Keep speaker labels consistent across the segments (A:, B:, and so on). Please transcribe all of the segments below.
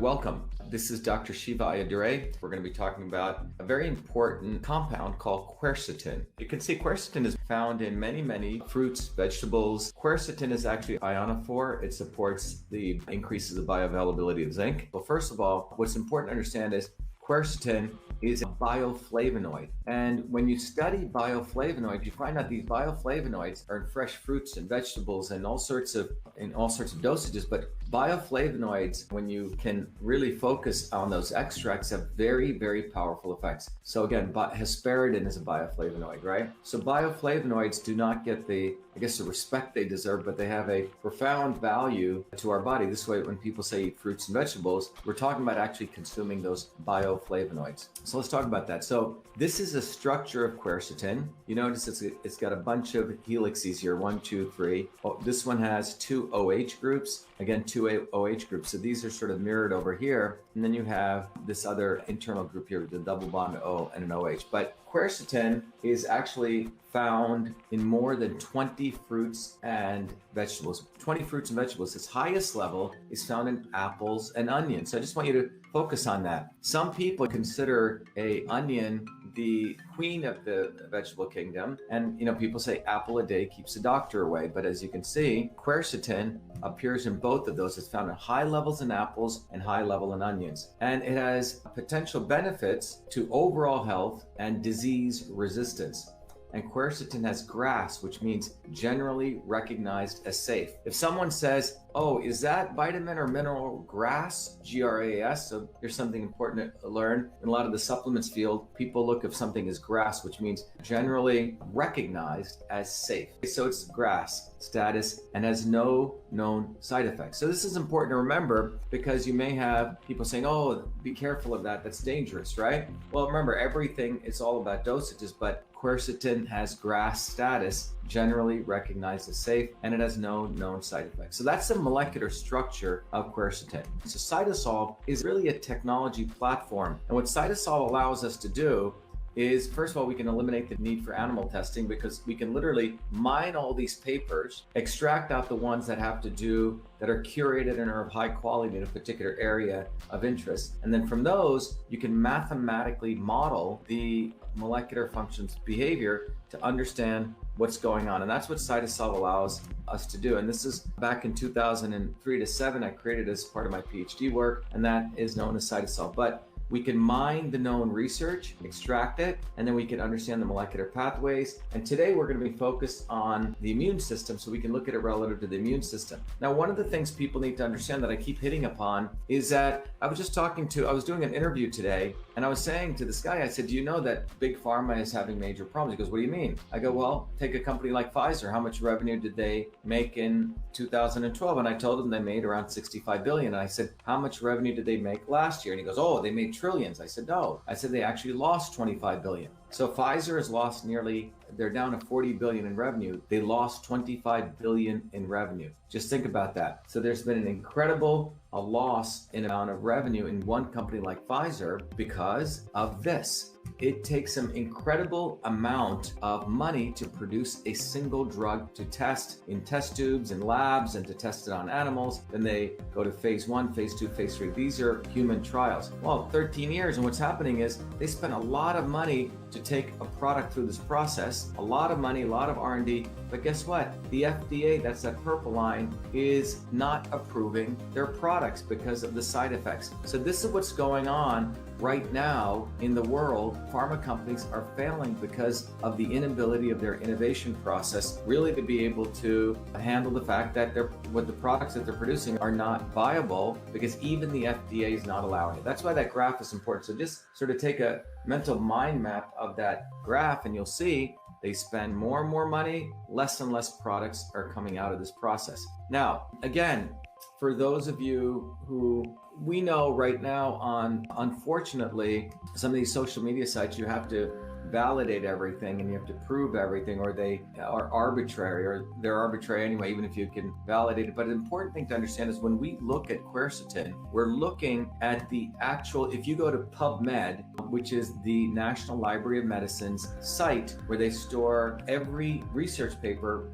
A: Welcome. This is Dr. Shiva Ayyadurai. We're going to be talking about a very important compound called quercetin. You can see quercetin is found in many fruits, vegetables. Quercetin is actually ionophore. It supports the increases the bioavailability of zinc. But first of all, what's important to understand is quercetin is a bioflavonoid. And when you study bioflavonoids, you find out these bioflavonoids are in fresh fruits and vegetables and all sorts of dosages. But bioflavonoids, when you can really focus on those extracts, have very powerful effects. So again, hesperidin is a bioflavonoid, right? So bioflavonoids do not get the respect they deserve, but they have a profound value to our body. This way, when people say eat fruits and vegetables, we're talking about actually consuming those bioflavonoids. So let's talk about that. So this is a structure of quercetin. You notice it's got a bunch of helices here, 1, 2, 3. Oh, this one has 2 OH groups. Again, 2 OH groups. So these are sort of mirrored over here. And then you have this other internal group here with the double bond O and an OH. But quercetin is actually found in more than 20 fruits and vegetables. 20 fruits and vegetables. Its highest level is found in apples and onions. So I just want you to focus on that. Some people consider an onion the queen of the vegetable kingdom. And, people say apple a day keeps the doctor away. But as you can see, quercetin appears in both of those. It's found in high levels in apples and high level in onions. And it has potential benefits to overall health and disease resistance. And quercetin has GRAS, which means generally recognized as safe. If someone says, oh, is that vitamin or mineral GRAS, GRAS? So here's something important to learn. In a lot of the supplements field, people look if something is GRAS, which means generally recognized as safe. So it's GRAS status and has no known side effects. So this is important to remember because you may have people saying, oh, be careful of that. That's dangerous, right? Well, remember, everything is all about dosages, but quercetin has GRAS status, generally recognized as safe, and it has no known side effects. So that's the molecular structure of quercetin. So CytoSolve is really a technology platform. And what CytoSolve allows us to do is, first of all, we can eliminate the need for animal testing because we can literally mine all these papers, extract out the ones that are curated and are of high quality in a particular area of interest. And then from those, you can mathematically model the molecular functions behavior to understand what's going on. And that's what CytoSolve allows us to do. And this is back in 2003 to 7, I created as part of my PhD work, and that is known as CytoSolve. But we can mine the known research, extract it, and then we can understand the molecular pathways. And today we're going to be focused on the immune system so we can look at it relative to the immune system. Now, one of the things people need to understand that I keep hitting upon is that I was doing an interview today, and I was saying to this guy, I said, do you know that Big Pharma is having major problems? He goes, what do you mean? I go, well, take a company like Pfizer. How much revenue did they make in 2012? And I told him they made around 65 billion. And I said, how much revenue did they make last year? And he goes, oh, they made trillions. I said, no. I said, they actually lost 25 billion. So Pfizer has lost they're down to 40 billion in revenue. They lost 25 billion in revenue. Just think about that. So there's been an incredible loss in amount of revenue in one company like Pfizer because of this. It takes an incredible amount of money to produce a single drug to test in test tubes and labs and to test it on animals. Then they go to phase 1, phase 2, phase 3. These are human trials. Well, 13 years. And what's happening is they spent a lot of money to take a product through this process, a lot of money, a lot of R&D. But guess what? The FDA, that's that purple line, is not approving their products because of the side effects. So this is what's going on right now in the world. Pharma companies are failing because of the inability of their innovation process really to be able to handle the fact that the products that they're producing are not viable because even the FDA is not allowing it. That's why that graph is important. So just sort of take a mental mind map of that graph and you'll see they spend more and more money, less and less products are coming out of this process. Now, again, for those of you who we know right now unfortunately, some of these social media sites, you have to validate everything and you have to prove everything, or they are arbitrary, or they're arbitrary anyway, even if you can validate it. But an important thing to understand is when we look at quercetin, we're looking at the actual, if you go to PubMed, which is the National Library of Medicine's site where they store every research paper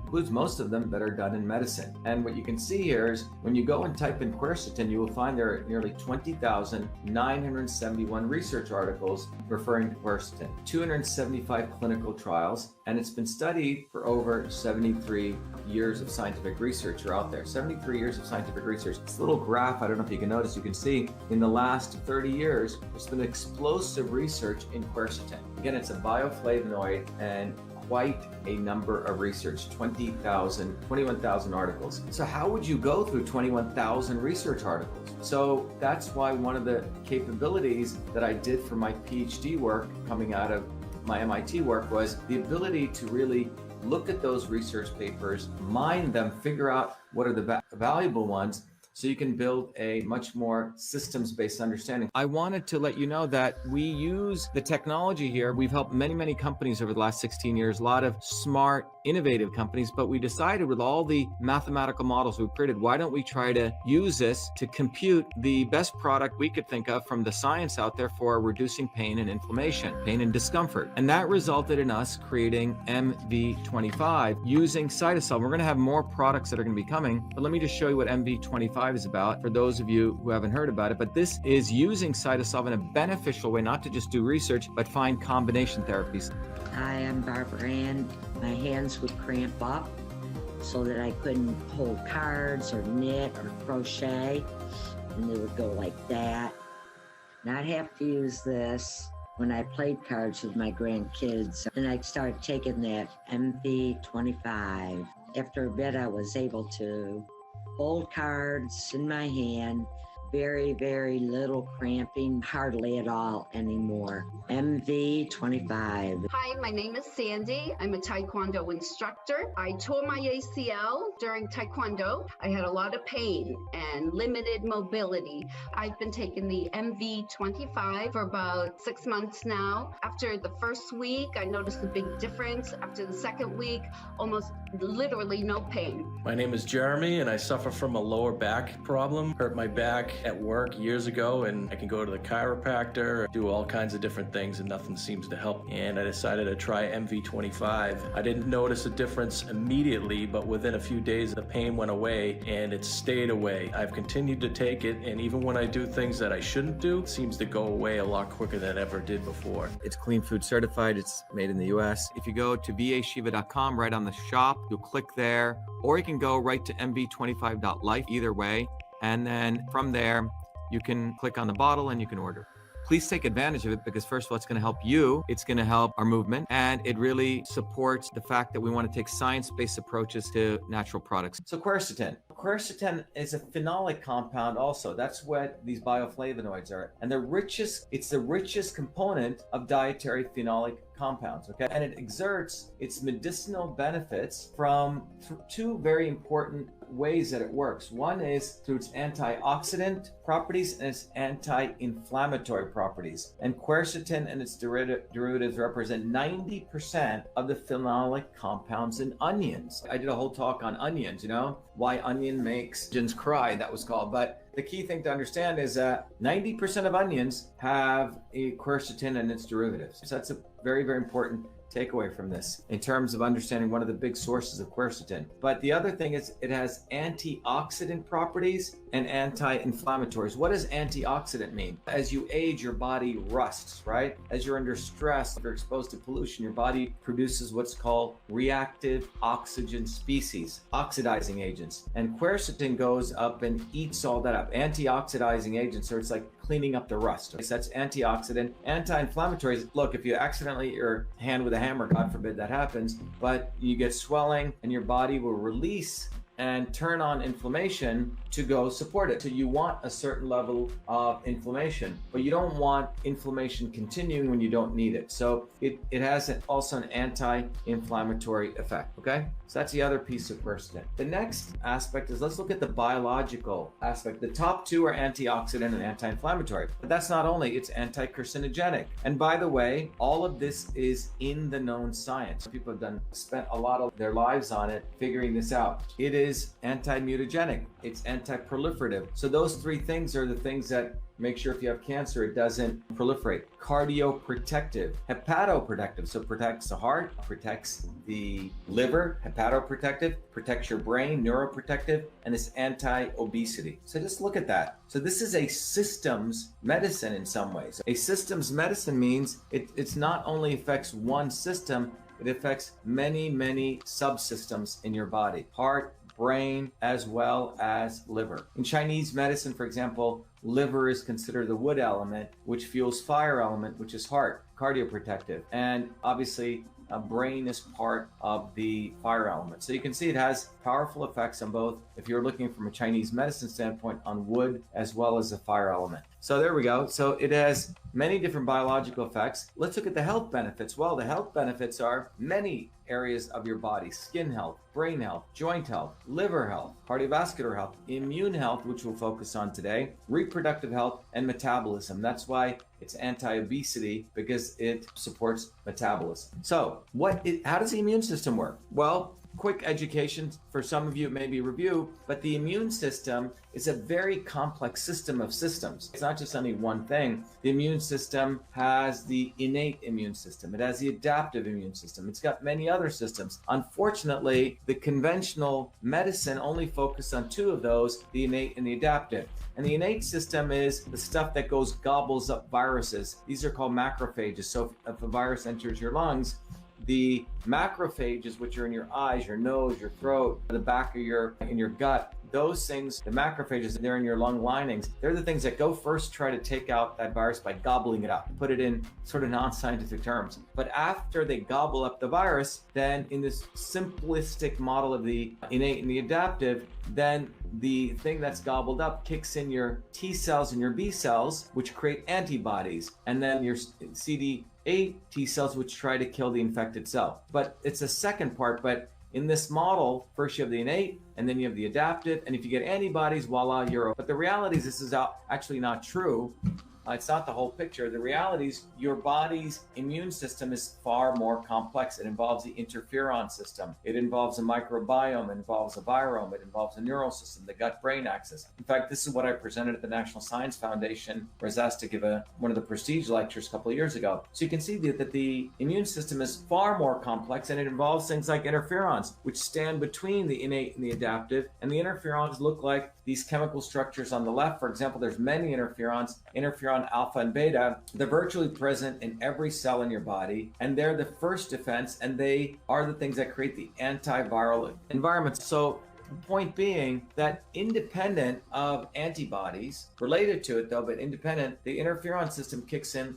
A: includes most of them that are done in medicine. And what you can see here is when you go and type in quercetin, you will find there are nearly 20,971 research articles referring to quercetin, 275 clinical trials, and it's been studied for over 73 years of scientific research are out there. 73 years of scientific research. This little graph, I don't know if you can notice, you can see in the last 30 years, there's been explosive research in quercetin. Again, it's a bioflavonoid and quite a number of research, 21,000 articles. So how would you go through 21,000 research articles? So that's why one of the capabilities that I did for my PhD work coming out of my MIT work was the ability to really look at those research papers, mine them, figure out what are the valuable ones, so you can build a much more systems-based understanding. I wanted to let you know that we use the technology here. We've helped many, many companies over the last 16 years, a lot of smart, innovative companies, but we decided with all the mathematical models we've created, why don't we try to use this to compute the best product we could think of from the science out there for reducing pain and inflammation, pain and discomfort. And that resulted in us creating MV25 using cytosol. We're gonna have more products that are gonna be coming, but let me just show you what MV25 is about for those of you who haven't heard about it. But this is using cytosol in a beneficial way, not to just do research, but find combination therapies.
B: Hi, I'm Barbara Ann. My hands would cramp up so that I couldn't hold cards or knit or crochet, and they would go like that. And I'd have to use this when I played cards with my grandkids. And I started taking that MV25. After a bit, I was able to hold cards in my hand, very, very little cramping, hardly at all anymore. MV25.
C: Hi, my name is Sandy. I'm a Taekwondo instructor. I tore my ACL during Taekwondo. I had a lot of pain and limited mobility. I've been taking the MV25 for about 6 months now. After the first week, I noticed a big difference. After the second week, almost literally no pain.
D: My name is Jeremy, and I suffer from a lower back problem. Hurt my back at work years ago, and I can go to the chiropractor, do all kinds of different things, and nothing seems to help. And I decided to try MV25. I didn't notice a difference immediately, but within a few days, the pain went away, and it stayed away. I've continued to take it, and even when I do things that I shouldn't do, it seems to go away a lot quicker than it ever did before.
A: It's clean food certified. It's made in the US. If you go to vashiva.com, right on the shop, you'll click there, or you can go right to mv25.life, either way. And then from there, you can click on the bottle and you can order. Please take advantage of it because first of all, it's going to help you. It's going to help our movement, and it really supports the fact that we want to take science-based approaches to natural products. So quercetin. Quercetin is a phenolic compound also. That's what these bioflavonoids are. And it's the richest component of dietary phenolic compounds, okay? And it exerts its medicinal benefits from two very important ways that it works. One is through its antioxidant properties and its anti-inflammatory properties. And quercetin and its derivatives represent 90% of the phenolic compounds in onions. I did a whole talk on onions, why onion makes onions cry, that was called. But the key thing to understand is that 90% of onions have a quercetin and its derivatives. So that's a very, very important takeaway from this in terms of understanding one of the big sources of quercetin. But the other thing is it has antioxidant properties and anti-inflammatories. What does antioxidant mean? As you age, your body rusts, right? As you're under stress, if you're exposed to pollution, your body produces what's called reactive oxygen species, oxidizing agents. And quercetin goes up and eats all that up. Antioxidizing agents, so it's like cleaning up the rust. So that's antioxidant. Anti-inflammatories, look, if you accidentally hit your hand with a hammer, God forbid that happens, but you get swelling and your body will release and turn on inflammation to go support it. So you want a certain level of inflammation, but you don't want inflammation continuing when you don't need it. So it has also an anti-inflammatory effect, okay? So that's the other piece of quercetin. The next aspect is let's look at the biological aspect. The top two are antioxidant and anti-inflammatory, but that's not only, it's anti-carcinogenic. And by the way, all of this is in the known science. People have spent a lot of their lives on it, figuring this out. It is is anti-mutagenic. It's anti-proliferative. So those three things are the things that make sure if you have cancer, it doesn't proliferate. Cardioprotective, hepatoprotective, so protects the heart, protects the liver, hepatoprotective, protects your brain, neuroprotective, and it's anti-obesity. So just look at that. So this is a systems medicine in some ways. A systems medicine means it's not only affects one system, it affects many, many subsystems in your body. Heart, brain, as well as liver. In Chinese medicine, for example, liver is considered the wood element, which fuels fire element, which is heart, cardioprotective. And obviously, brain is part of the fire element. So you can see it has powerful effects on both, if you're looking from a Chinese medicine standpoint, on wood as well as the fire element. So there we go. So it has many different biological effects. Let's look at the health benefits. Well, the health benefits are many areas of your body: skin health, brain health, joint health, liver health, cardiovascular health, immune health, which we'll focus on today, reproductive health, and metabolism. That's why it's anti-obesity, because it supports metabolism. So how does the immune system work? Well, quick education for some of you, maybe review, but the immune system is a very complex system of systems. It's not just only one thing. The immune system has the innate immune system. It has the adaptive immune system. It's got many other systems. Unfortunately, the conventional medicine only focused on two of those, the innate and the adaptive. And the innate system is the stuff that gobbles up viruses. These are called macrophages. So if a virus enters your lungs, the macrophages, which are in your eyes, your nose, your throat, the back of in your gut, those things, the macrophages, they're in your lung linings. They're the things that go first, try to take out that virus by gobbling it up, put it in sort of non-scientific terms. But after they gobble up the virus, then in this simplistic model of the innate and the adaptive, then the thing that's gobbled up kicks in your T cells and your B cells, which create antibodies, and then your CD8 T cells, which try to kill the infected cell. But it's a second part. But in this model, first you have the innate, and then you have the adaptive, and if you get antibodies, voila, you're. But the reality is this is actually not true. It's not the whole picture. The reality is your body's immune system is far more complex. It involves the interferon system. It involves a microbiome. It involves a virome. It involves a neural system, the gut-brain axis. In fact, this is what I presented at the National Science Foundation, where I was asked to give one of the prestige lectures a couple of years ago. So you can see that the immune system is far more complex, and it involves things like interferons, which stand between the innate and the adaptive. And the interferons look like these chemical structures on the left. For example, there's many interferons, interferon alpha and beta. They're virtually present in every cell in your body, and they're the first defense, and they are the things that create the antiviral environment. So point being that independent of antibodies, related to it though, but independent, the interferon system kicks in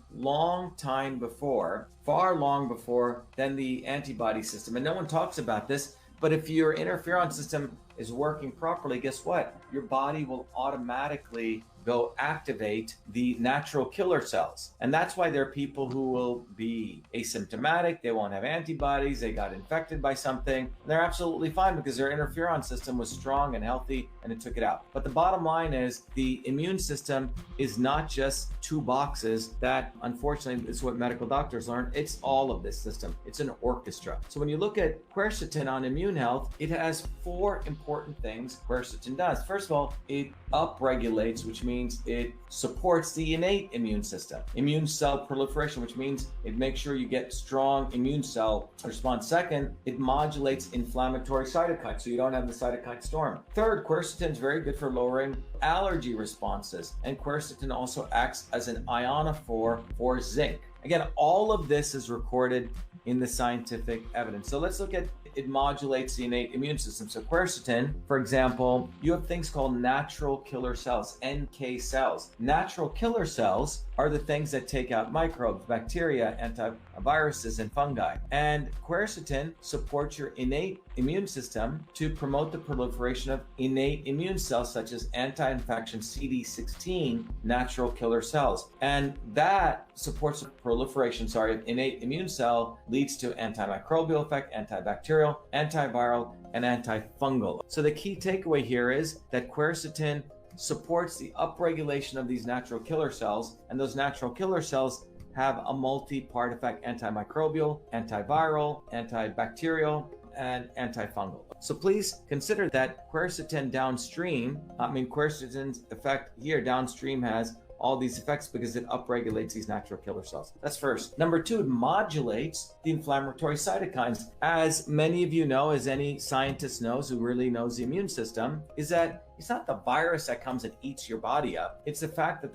A: far long before than the antibody system. And no one talks about this, but if your interferon system is working properly, guess what? Your body will automatically go activate the natural killer cells. And that's why there are people who will be asymptomatic, they won't have antibodies, they got infected by something, and they're absolutely fine because their interferon system was strong and healthy and it took it out. But the bottom line is the immune system is not just two boxes that, unfortunately, is what medical doctors learn. It's all of this system. It's an orchestra. So when you look at quercetin on immune health, it has four important things quercetin does. First of all, it upregulates, which means it supports the innate immune system. Immune cell proliferation, which means it makes sure you get strong immune cell response. Second, it modulates inflammatory cytokines, so you don't have the cytokine storm. Third, quercetin is very good for lowering allergy responses, and quercetin also acts as an ionophore for zinc. Again, all of this is recorded in the scientific evidence. So let's look at it modulates the innate immune system. So quercetin, for example, you have things called natural killer cells, NK cells. Natural killer cells are the things that take out microbes, bacteria, antiviruses, and fungi. And quercetin supports your innate immune system to promote the proliferation of innate immune cells, such as anti-infection CD16 natural killer cells. And that supports the proliferation, of innate immune cell, leads to antimicrobial effect, antibacterial, antiviral, and antifungal. So the key takeaway here is that quercetin supports the upregulation of these natural killer cells, and those natural killer cells have a multi-part effect: antimicrobial, antiviral, antibacterial, and antifungal. So please consider that quercetin downstream, quercetin's effect here downstream has all these effects because it upregulates these natural killer cells. That's first. Number two, it modulates the inflammatory cytokines. As many of you know, as any scientist knows who really knows the immune system, is that it's not the virus that comes and eats your body up. It's the fact that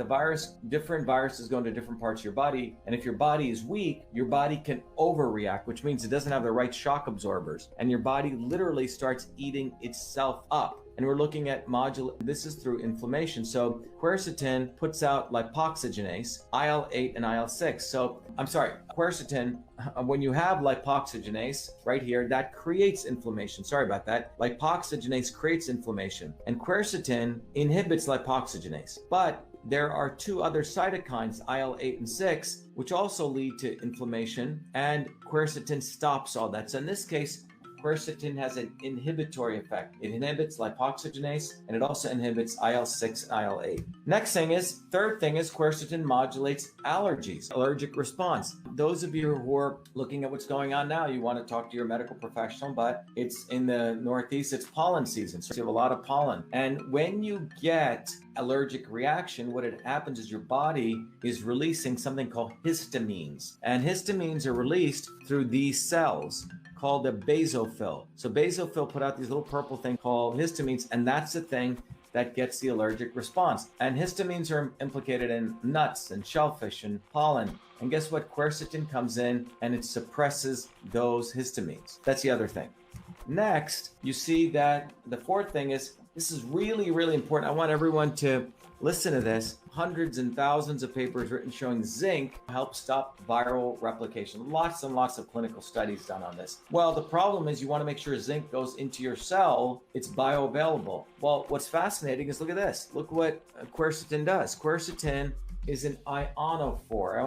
A: different viruses go into different parts of your body. And if your body is weak, your body can overreact, which means it doesn't have the right shock absorbers. And your body literally starts eating itself up. And we're looking at this is through inflammation. So quercetin puts out lipoxygenase, IL-8 and IL-6. Quercetin, when you have lipoxygenase right here, that creates inflammation. Sorry about that. Lipoxygenase creates inflammation. And quercetin inhibits lipoxygenase. But there are two other cytokines, IL-8 and 6, which also lead to inflammation. And quercetin stops all that. So in this case, quercetin has an inhibitory effect. It inhibits lipoxygenase and it also inhibits IL-6 and IL-8. Third thing is quercetin modulates allergies, allergic response. Those of you who are looking at what's going on now, you want to talk to your medical professional, but it's in the Northeast, it's pollen season. So you have a lot of pollen. And when you get allergic reaction, what happens is your body is releasing something called histamines. And histamines are released through these cells called a basophil. So basophil put out these little purple thing called histamines, and that's the thing that gets the allergic response. And histamines are implicated in nuts and shellfish and pollen. And guess what? Quercetin comes in and it suppresses those histamines. That's the other thing. Next, you see that the fourth thing is, this is really, really important. I want everyone to listen to this. Hundreds and thousands of papers written showing zinc helps stop viral replication. Lots and lots of clinical studies done on this. Well, the problem is you want to make sure zinc goes into your cell. It's bioavailable. Well, what's fascinating is look at this. Look what quercetin does. Quercetin is an ionophore.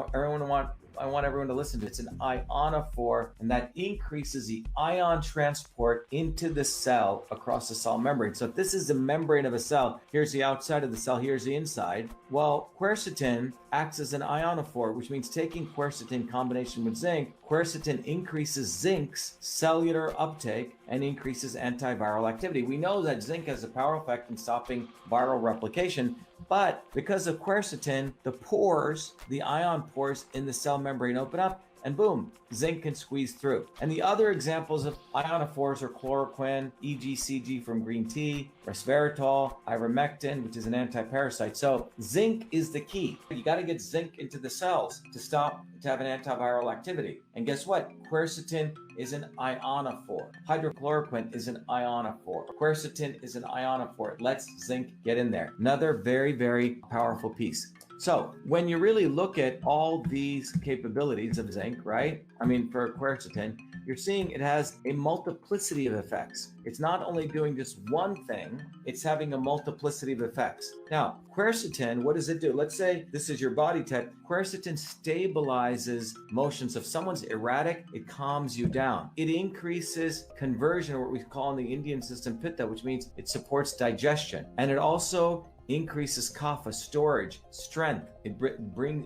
A: I want everyone to listen to it. It's an ionophore, and that increases the ion transport into the cell across the cell membrane. So if this is the membrane of a cell, here's the outside of the cell, here's the inside. Well, quercetin acts as an ionophore, which means taking quercetin in combination with zinc, quercetin increases zinc's cellular uptake and increases antiviral activity. We know that zinc has a powerful effect in stopping viral replication, but because of quercetin, the ion pores in the cell membrane open up, and boom, zinc can squeeze through. And the other examples of ionophores are chloroquine, EGCG from green tea, resveratrol, ivermectin, which is an antiparasite. So zinc is the key. You got to get zinc into the cells to have an antiviral activity. And guess what? Quercetin is an ionophore. Hydrochloroquine is an ionophore. Quercetin is an ionophore. It lets zinc get in there. Another very, very powerful piece. So when you really look at all these capabilities of zinc, right? For quercetin, you're seeing it has a multiplicity of effects. It's not only doing just one thing, it's having a multiplicity of effects. Now, quercetin, what does it do? Let's say this is your body type. Quercetin stabilizes motions. If someone's erratic, it calms you down. It increases conversion, or what we call in the Indian system pitta, which means it supports digestion. And it also increases kapha, storage, strength. It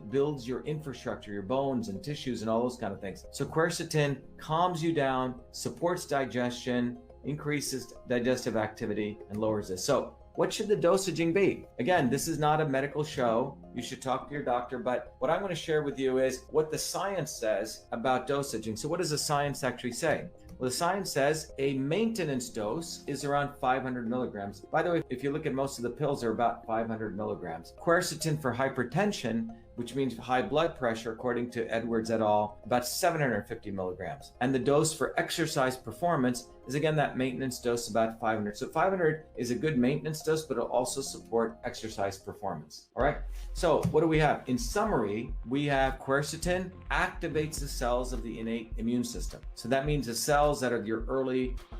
A: builds your infrastructure, your bones and tissues and all those kind of things. So quercetin calms you down, supports digestion, increases digestive activity, and lowers this. So what should the dosaging be? Again, this is not a medical show. You should talk to your doctor, but what I'm going to share with you is what the science says about dosaging. So what does the science actually say? Well, the science says a maintenance dose is around 500 milligrams. By the way, if you look at most of the pills, they're about 500 milligrams. Quercetin for hypertension, which means high blood pressure, according to Edwards et al., about 750 milligrams. And the dose for exercise performance is, again, that maintenance dose, about 500. So 500 is a good maintenance dose, but it'll also support exercise performance. All right. So what do we have? In summary, we have quercetin activates the cells of the innate immune system. So that means the cells that are your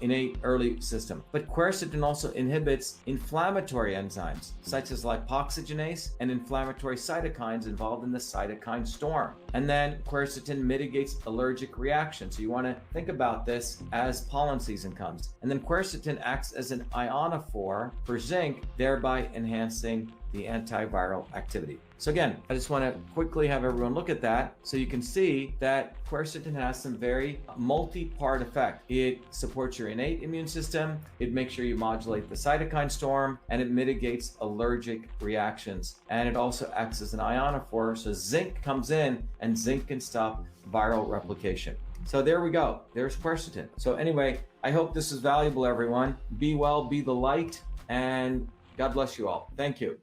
A: innate early system. But quercetin also inhibits inflammatory enzymes, such as lipoxygenase and inflammatory cytokines involved in the cytokine storm. And then quercetin mitigates allergic reactions. So you want to think about this as pollen season comes. And then quercetin acts as an ionophore for zinc, thereby enhancing the antiviral activity. So again, I just want to quickly have everyone look at that so you can see that quercetin has some very multi-part effect. It supports your innate immune system, it makes sure you modulate the cytokine storm, and it mitigates allergic reactions. And it also acts as an ionophore, so zinc comes in and zinc can stop viral replication. So there we go. There's quercetin. So anyway, I hope this is valuable, everyone. Be well, be the light, and God bless you all. Thank you.